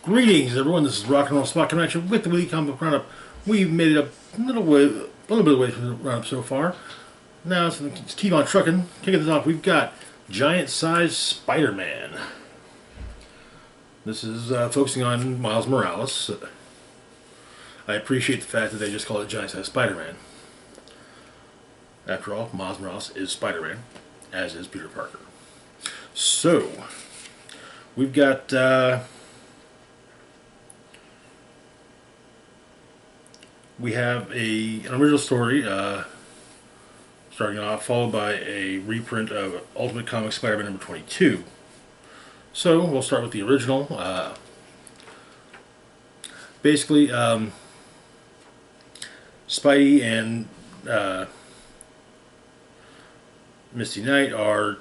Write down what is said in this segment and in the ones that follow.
Greetings, everyone. This is Rock and Roll Spot coming at you with the weekly comic book roundup. We've made it a little bit of the way through the roundup so far. Now let's keep on trucking. Kicking this off, we've got giant-sized Spider-Man. This is focusing on Miles Morales. I appreciate the fact that they just call it giant-sized Spider-Man. After all, Miles Morales is Spider-Man, as is Peter Parker. So, we've got we have an original story starting off, followed by a reprint of Ultimate Comics Spider-Man number 22. So we'll start with the original. Basically, Spidey and Misty Knight are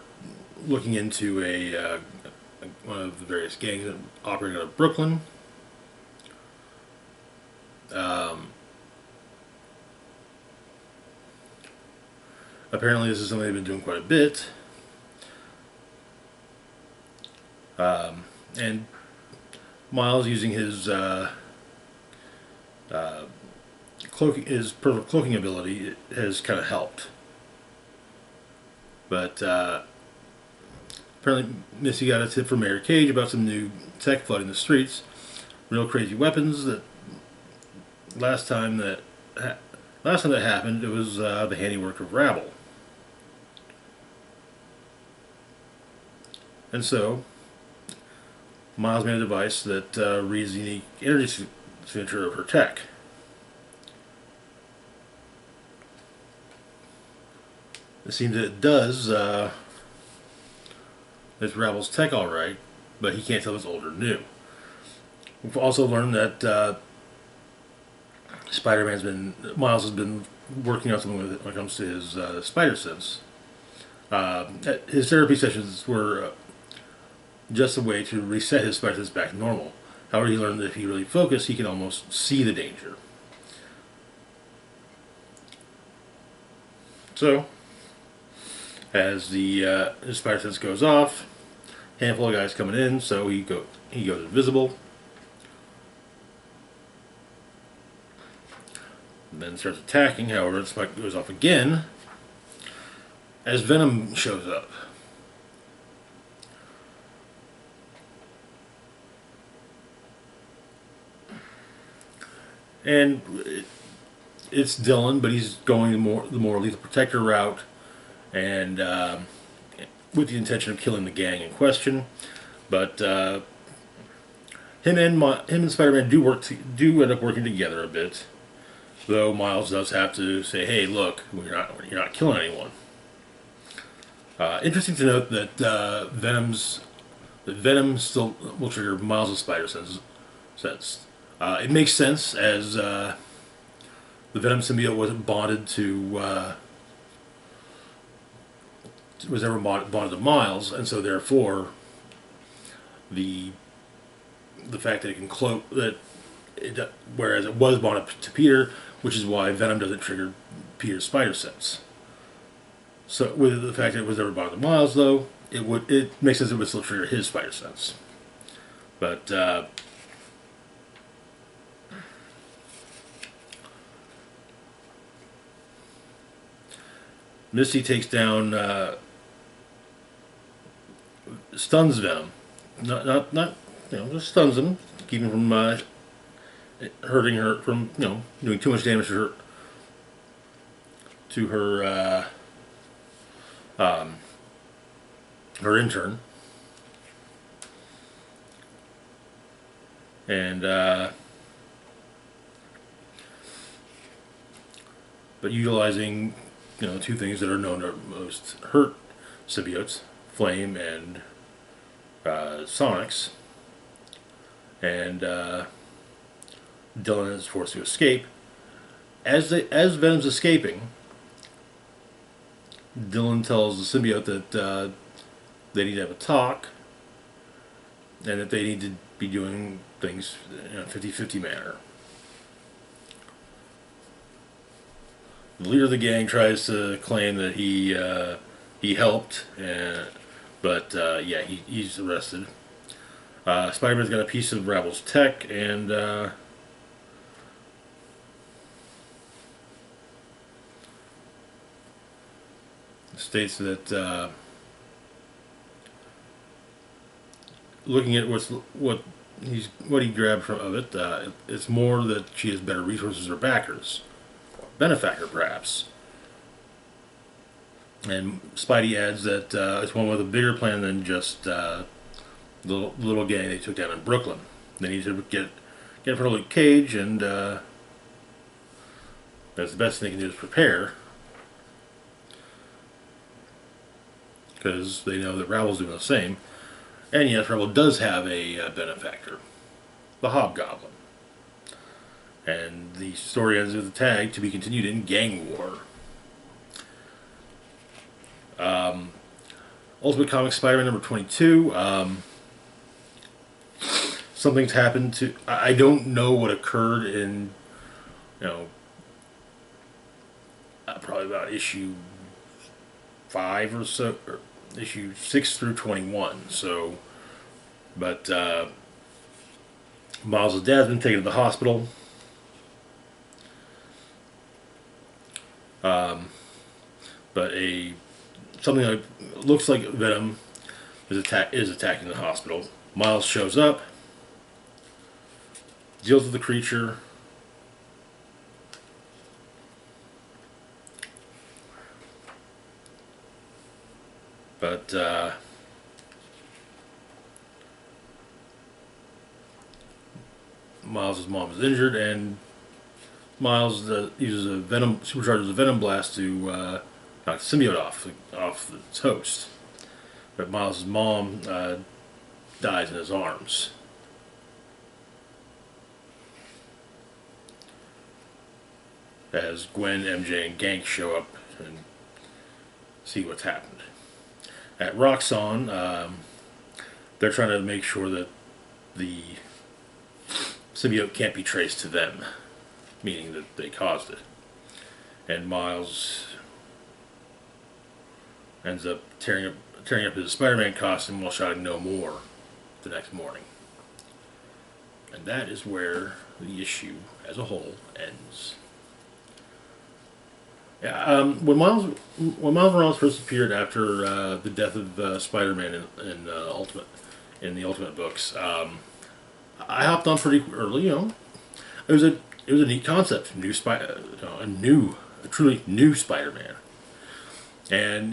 looking into one of the various gangs that operate out of Brooklyn. Apparently this is something they've been doing quite a bit. And Miles, using his perfect cloaking ability, has kind of helped. But apparently Missy got a tip from Mayor Cage about some new tech flooding the streets. Real crazy weapons that last time that happened, it was the handiwork of Rabble. And so, Miles made a device that reads the unique energy signature of her tech. It seems that it does it's Rabble's tech alright, but he can't tell if it's old or new. We've also learned that Miles has been working on something with it when it comes to his spider sense. His therapy sessions were just a way to reset his spider sense back to normal. However, he learned that if he really focused, he can almost see the danger. So, as his spider sense goes off, a handful of guys coming in, so he goes invisible. And then starts attacking. However, the spike goes off again as Venom shows up. And it's Dylan, but he's going the more lethal protector route, and with the intention of killing the gang in question. But him and Spider-Man do end up working together a bit, though Miles does have to say, "Hey, look, you're not killing anyone." Interesting to note that Venom still will trigger Miles' spider sense. It makes sense, as the Venom symbiote wasn't bonded to bonded to Miles, and so therefore the fact that it can cloak whereas it was bonded to Peter, which is why Venom doesn't trigger Peter's spider sense. So with the fact that it was never bonded to Miles, though, it makes sense it would still trigger his spider sense. But Misty takes down, stuns Venom. Not just stuns him, keeping him from hurting her, from doing too much damage to her her intern. And but utilizing two things that are known to most hurt symbiotes, Flame and Sonics, and Dylan is forced to escape. As Venom's escaping, Dylan tells the symbiote that they need to have a talk, and that they need to be doing things in a 50-50 manner. The leader of the gang tries to claim that he helped, but he's arrested. Spider-Man's got a piece of Ravel's tech, and states that looking at what he grabbed from of it, it's more that she has better resources or backers, benefactor perhaps. And Spidey adds that it's one with a bigger plan than just the little gang they took down in Brooklyn. They need to get in front of Luke Cage, and that's the best thing they can do is prepare, because they know that Ravel's doing the same. And yes, Ravel does have a benefactor, the Hobgoblin. And the story ends with a tag to be continued in Gang War. Ultimate Comics Spider-Man number 22. Something's happened to... I don't know what occurred in, probably about issue 5 or so, or issue 6 through 21. So, but Miles' dad's been taken to the hospital. But something like looks like Venom is attacking the hospital. Miles shows up, deals with the creature. But Miles' mom is injured, and Miles uses supercharges a Venom blast to knock the symbiote off its host. But Miles' mom dies in his arms. As Gwen, MJ, and Gank show up and see what's happened. At Roxxon, they're trying to make sure that the symbiote can't be traced to them, meaning that they caused it. And Miles ends up tearing up his Spider-Man costume while shouting "No more" the next morning. And that is where the issue as a whole ends. Yeah, when Miles Morales first appeared after the death of Spider-Man in the Ultimate books, I hopped on pretty early. It was a neat concept, a truly new Spider-Man, and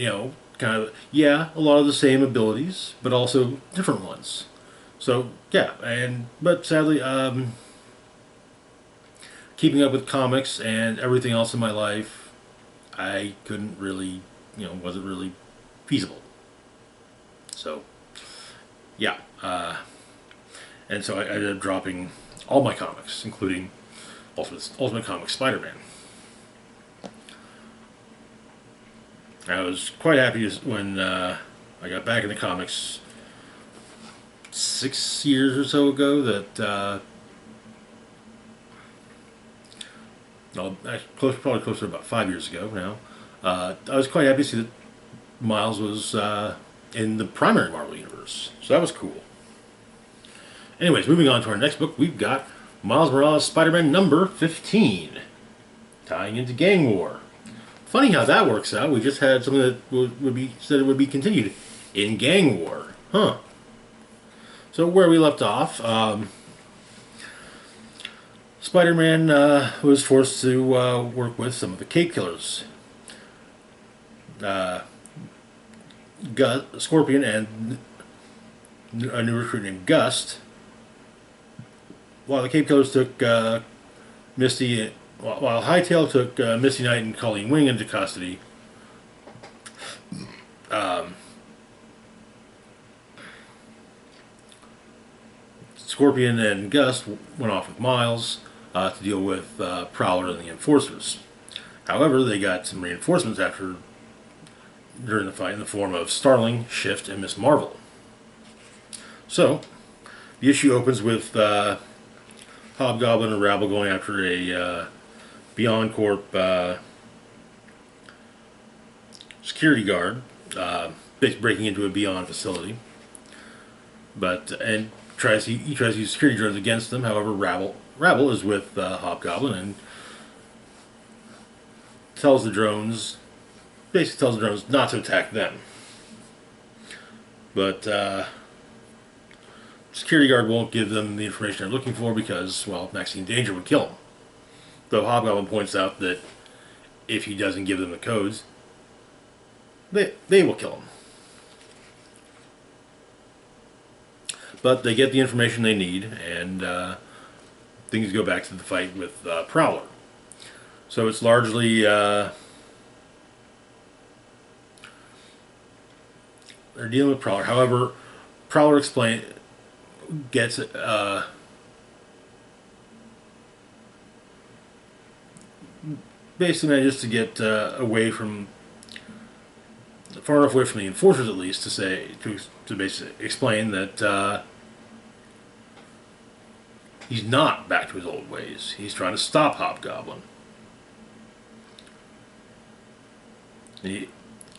kind of a lot of the same abilities, but also different ones. So but sadly, keeping up with comics and everything else in my life, I couldn't really, wasn't really feasible. So, and so I ended up dropping all my comics, including Ultimate Comics Spider-Man. I was quite happy when I got back into comics 6 years or so ago that probably closer to about 5 years ago now. I was quite happy to see that Miles was in the primary Marvel universe, so that was cool. Anyways, moving on to our next book, we've got Miles Morales Spider-Man number 15, tying into Gang War. Funny how that works out. We just had something that said it would be continued in Gang War, huh? So where we left off. Spider-Man was forced to work with some of the Cape Killers. Scorpion and a new recruit named Gust. While the Cape Killers took Misty, while Hightail took Misty Knight and Colleen Wing into custody. Scorpion and Gust went off with Miles to deal with Prowler and the Enforcers. However, they got some reinforcements during the fight in the form of Starling, Shift, and Miss Marvel. So, the issue opens with Hobgoblin and Rabble going after a Beyond Corp security guard, breaking into a Beyond facility. And he tries to use security drones against them. However, Rabble is with Hobgoblin and tells the drones not to attack them. But security guard won't give them the information they're looking for because, well, Maxine Danger would kill him. Though Hobgoblin points out that if he doesn't give them the codes, they will kill him. But they get the information they need, and things go back to the fight with Prowler. So it's largely they're dealing with Prowler. However, Prowler gets basically manages to get away from far enough away from the enforcers, at least, to basically explain that he's not back to his old ways. He's trying to stop Hobgoblin.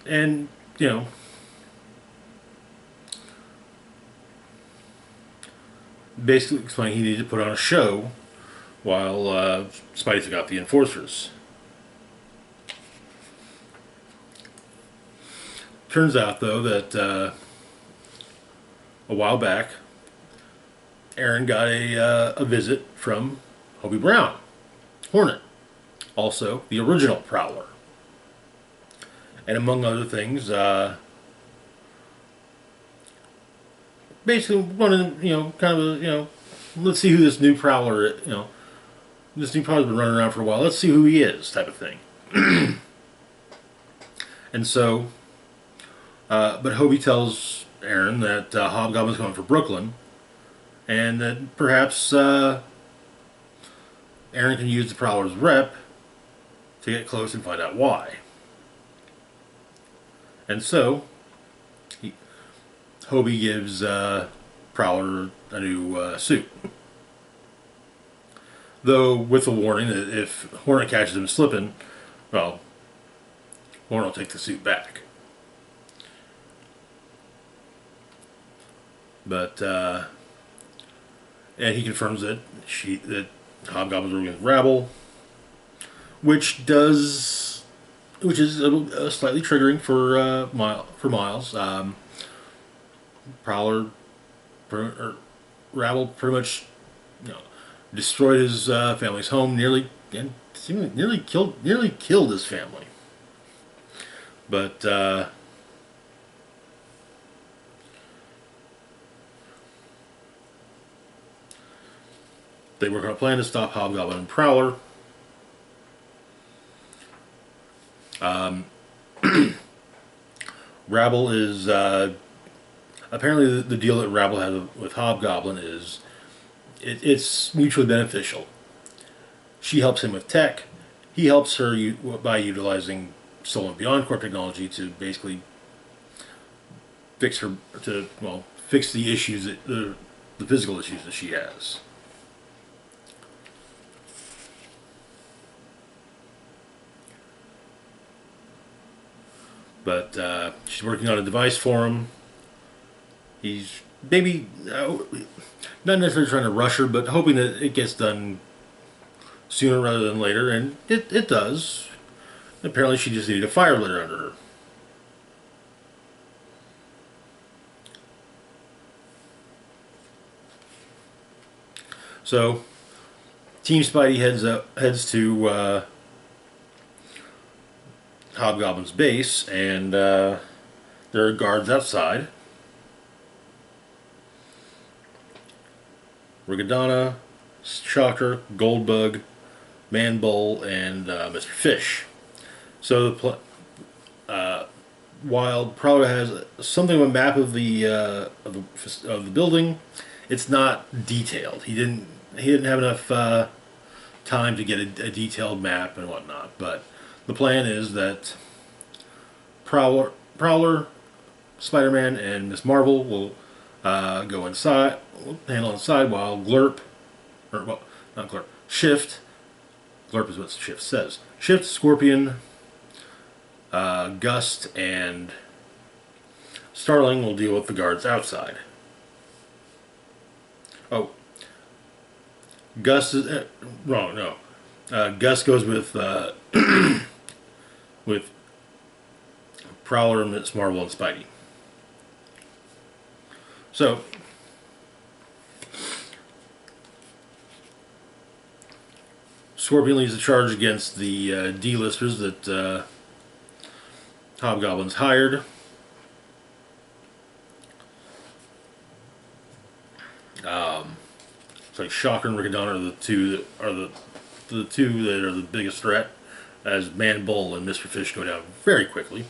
And you know, basically explaining he needed to put on a show while Spidey took out the enforcers. Turns out, though, that a while back, Aaron got a visit from Hobie Brown, Hornet, also the original Prowler. And among other things, basically wanted, let's see who this new Prowler, this new Prowler's been running around for a while. Let's see who he is, type of thing. And so, but Hobie tells Aaron that Hobgoblin's going for Brooklyn, and that perhaps Aaron can use the Prowler's rep to get close and find out why. And so, Hobie gives Prowler a new suit. Though with a warning that if Hornet catches him slipping, well, Hornet will take the suit back. But, and he confirms that Hobgoblin's working with Rabble, which is slightly triggering for Miles. Rabble pretty much, destroyed his family's home, nearly killed his family. But they work on a plan to stop Hobgoblin and Prowler. Rabble is apparently the deal that Rabble has with Hobgoblin is it's mutually beneficial. She helps him with tech. He helps her by utilizing Soul and Beyond Corp technology to basically fix the issues the physical issues that she has. But she's working on a device for him. He's maybe not necessarily trying to rush her, but hoping that it gets done sooner rather than later, and it does. Apparently she just needed a fire litter under her. So, Team Spidey heads to Hobgoblin's base, and there are guards outside. Rigodonna, Shocker, Goldbug, Manbull, and Mr. Fish. So while Prowler has something of a map of the building, it's not detailed. He didn't have enough time to get a detailed map and whatnot. But the plan is that Prowler, Spider-Man, and Miss Marvel will go inside, handle inside, while Shift. Glurp is what Shift says. Shift, Scorpion, Gust, and Starling will deal with the guards outside. Oh, Gus is wrong. No, Gus goes with Prowler, Miss Marvel, and Spidey. So Scorpion leads the charge against the D-listers that Hobgoblin's hired. It's like Shocker and Rickodon are the two that are the biggest threat, as Man Bull and Mr. Fish go down very quickly.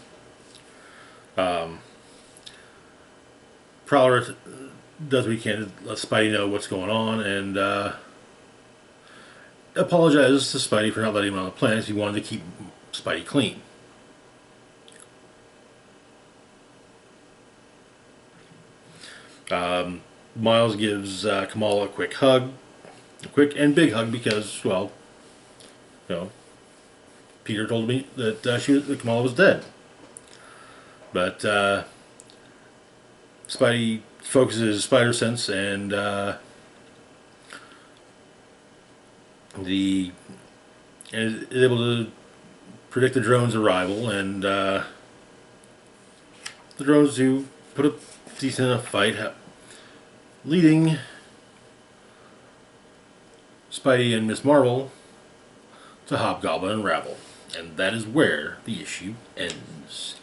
Prowler does what he can to let Spidey know what's going on, and apologizes to Spidey for not letting him on the planet. He wanted to keep Spidey clean. Miles gives Kamala a quick hug, a quick and big hug, because, well, you know, Peter told me that that Kamala was dead. But Spidey focuses his spider sense and is able to predict the drone's arrival, and the drones do put a decent enough fight, leading Spidey and Miss Marvel to Hobgoblin and Rabble. And that is where the issue ends.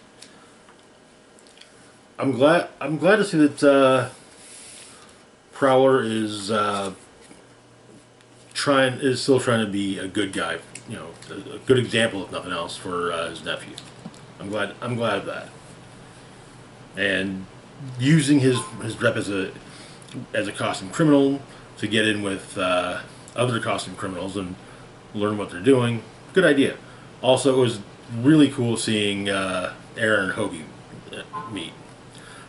I'm glad to see that Prowler is still trying to be a good guy, you know, a good example if nothing else for his nephew. I'm glad of that. And using his rep as a costume criminal to get in with other costume criminals and learn what they're doing. Good idea. Also, it was really cool seeing Aaron and Hobie meet.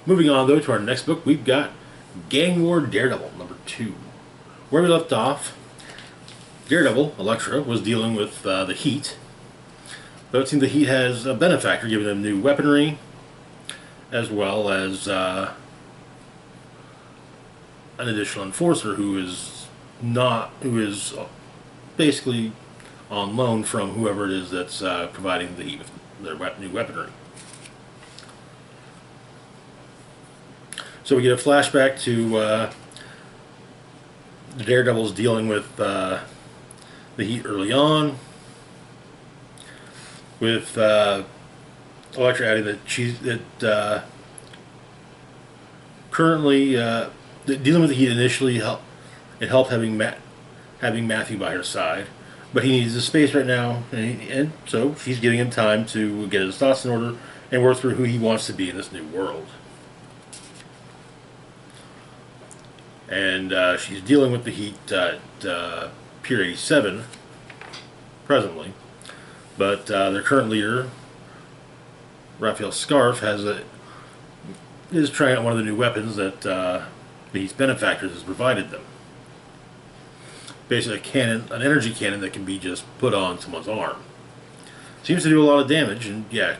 Moving on, though, to our next book, we've got Gang War Daredevil, #2. Where we left off, Daredevil, Elektra, was dealing with the Heat. Though it seems the Heat has a benefactor giving them new weaponry, as well as an additional enforcer who is basically on loan from whoever it is that's providing the Heat with their new weaponry. So we get a flashback to the Daredevils dealing with the Heat early on, with Elektra adding that currently dealing with the Heat initially helped having Matthew by her side, but he needs the space right now, and so she's giving him time to get his thoughts in order and work through who he wants to be in this new world. And she's dealing with the Heat at Pier 87 presently, but their current leader, Raphael Scarf, is trying out one of the new weapons that the Heat's benefactors has provided them. Basically, an energy cannon that can be just put on someone's arm. Seems to do a lot of damage, and yeah,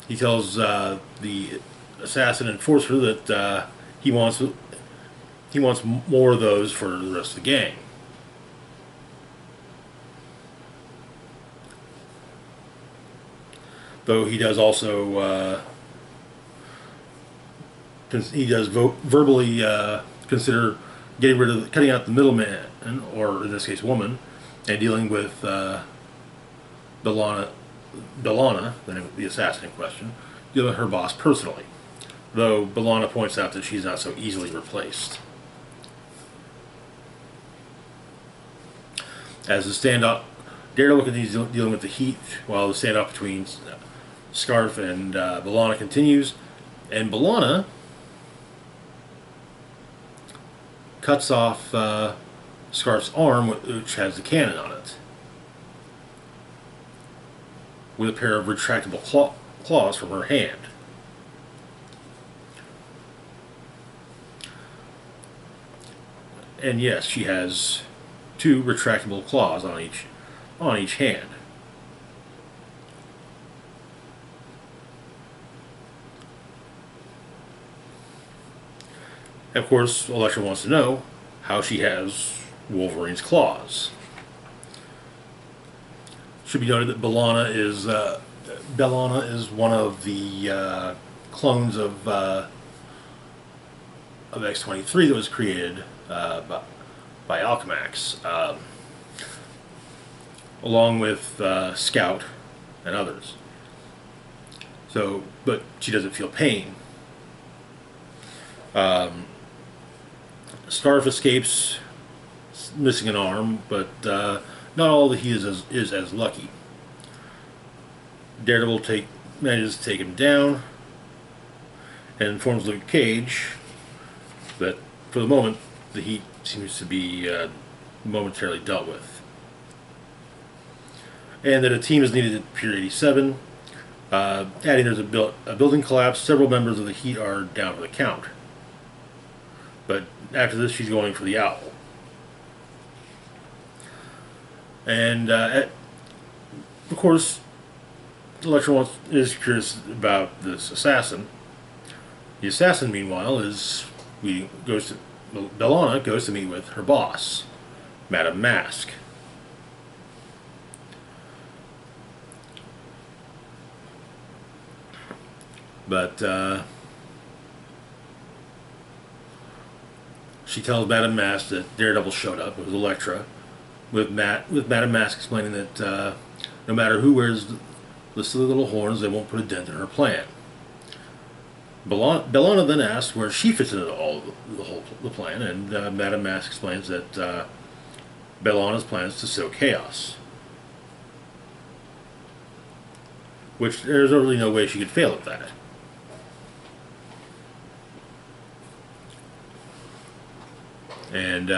he tells the assassin enforcer that he wants more of those for the rest of the gang. Though he does also verbally consider cutting out the middleman, or in this case woman, and dealing with Bellana, the assassin in question, dealing with her boss personally. Though Bellana points out that she's not so easily replaced. As the standoff, Daredevil continues dealing with the Heat, while the standoff between Scarf and Bellana continues, and Bellana cuts off Scarf's arm, which has the cannon on it, with a pair of retractable claws from her hand. And yes, she has 2 retractable claws on each hand. Of course, Elektra wants to know, how she has Wolverine's claws. Should be noted that Bellana is one of the clones of X-23 that was created by Alchemax, along with Scout and others. So, but she doesn't feel pain. Scarf escapes, missing an arm, but not all that he is as lucky. Daredevil manages to take him down and informs Luke Cage that for the moment the heat seems to be momentarily dealt with, and that a team is needed at Pier 87. Adding there's a building collapse. Several members of the Heat are down for the count. But after this, she's going for the Owl. And of course, Elektra is curious about this assassin. The assassin, meanwhile, Bellana goes to meet with her boss, Madame Mask. But she tells Madame Mask that Daredevil showed up. It was Elektra, with Madame Mask explaining that no matter who wears the silly little horns, they won't put a dent in her plan. Bellana then asks where she fits into the plan, and Madame Mask explains that Bellana's plan is to sow chaos, which there's really no way she could fail at that. And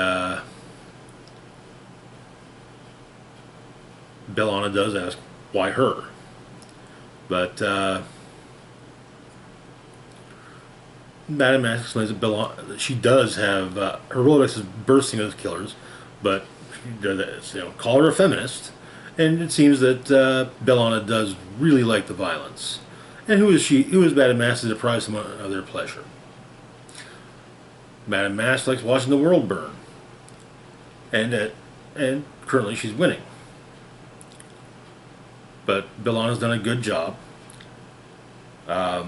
Bellana does ask why her, but Madame Mask explains that she does have her Rolodex is bursting with killers, but she does, call her a feminist, and it seems that Bellana does really like the violence. And who is she? Who is Madame Mask to deprive someone of their pleasure? Madame Mask likes watching the world burn, and currently she's winning. But Bellana's done a good job. But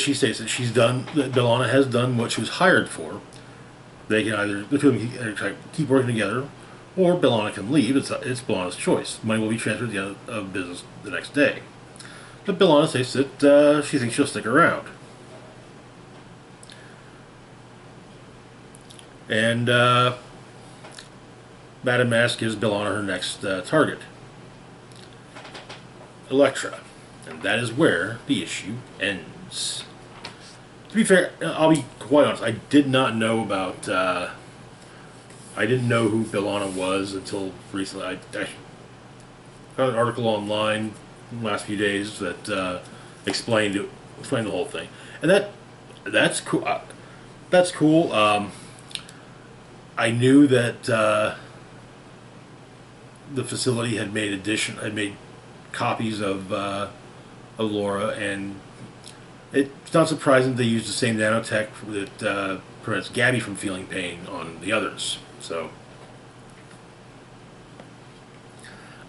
she states that Bellana has done what she was hired for. They can the two of them can keep working together, or Bellana can leave. It's Bellana's choice. Money will be transferred at the end of business the next day. But Bellana states that she thinks she'll stick around. And Madame Mask gives Bellana her next target, Elektra. And that is where the issue ends. To be fair, I'll be quite honest, I did not know about... I didn't know who Bellana was until recently. I found an article online in the last few days that explained the whole thing. And that's cool. That's cool. I knew that the facility had made copies of Laura, and it's not surprising they used the same nanotech that prevents Gabby from feeling pain on the others. So,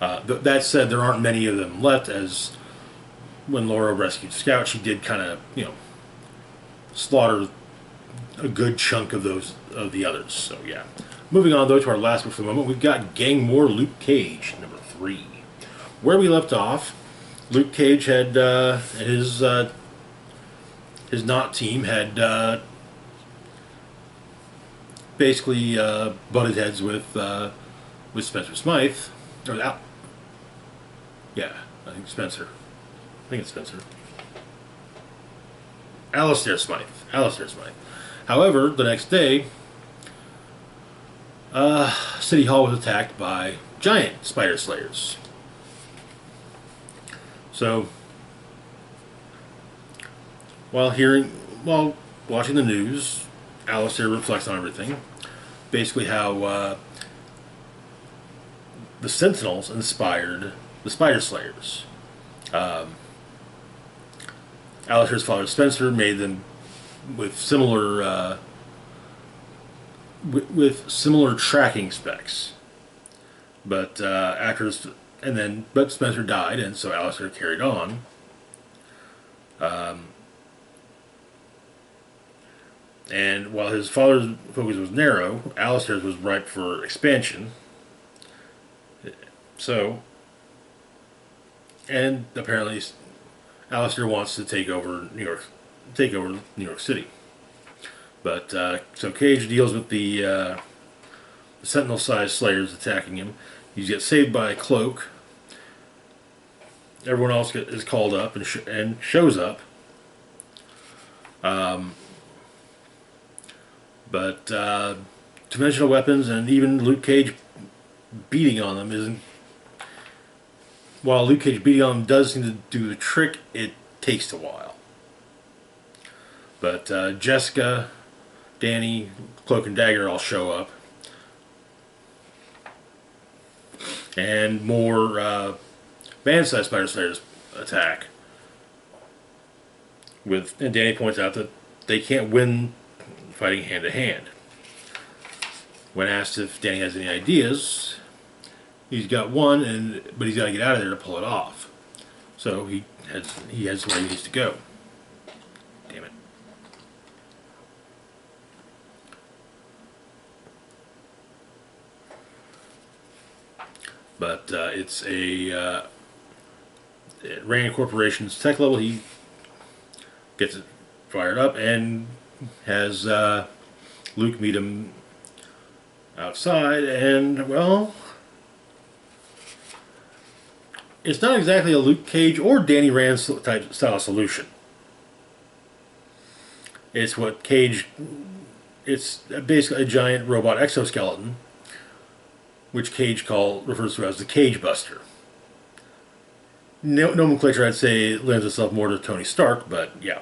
that said, there aren't many of them left, as when Laura rescued Scout, she did kind of, slaughter a good chunk of the others. So, yeah. Moving on, though, to our last book for the moment, we've got Gang War Luke Cage, number 3. Where we left off, Luke Cage had his Knot team had basically butted heads with Spencer Smythe, or yeah, I think Spencer. I think it's Spencer. Alistair Smythe. However, the next day, City Hall was attacked by giant spider slayers. So, while watching the news, Alistair reflects on everything. Basically how the Sentinels inspired the Spider Slayers. Alistair's father Spencer made them with similar with similar tracking specs. But but Spencer died, and so Alistair carried on. And while his father's focus was narrow, Alistair's was ripe for expansion. So, and apparently, Alistair wants to take over New York City. But so Cage deals with the Sentinel-sized Slayers attacking him. He gets saved by a cloak. Everyone else is called up and shows up. But conventional weapons and even Luke Cage beating on them isn't. While Luke Cage beating on them does seem to do the trick, it takes a while. But Jessica, Danny, Cloak and Dagger all show up. And more man-sized Spider Slayers attack. And Danny points out that they can't win fighting hand to hand. When asked if Danny has any ideas, he's got one, but he's got to get out of there to pull it off. So he heads where he needs to go. Damn it. But it's at Rand Corporation's tech level. He gets it fired up and has Luke meet him outside, and well, it's not exactly a Luke Cage or Danny Rand type style solution. It's what Cage. It's basically a giant robot exoskeleton, which Cage refers to as the Cage Buster. Nomenclature, I'd say, lends itself more to Tony Stark, but yeah.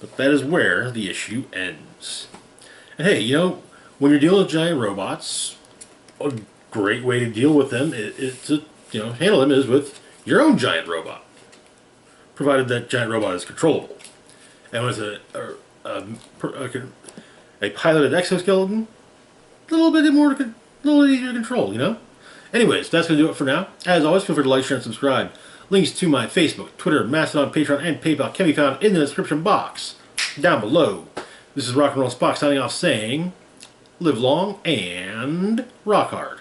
But that is where the issue ends. And hey, when you're dealing with giant robots, a great way to deal with them is to handle them is with your own giant robot, provided that giant robot is controllable. And when it's a piloted exoskeleton, a little easier to control, Anyways, that's going to do it for now. As always, feel free to like, share, and subscribe. Links to my Facebook, Twitter, Mastodon, Patreon, and PayPal can be found in the description box down below. This is Rock and Roll Spock signing off saying, live long and rock hard.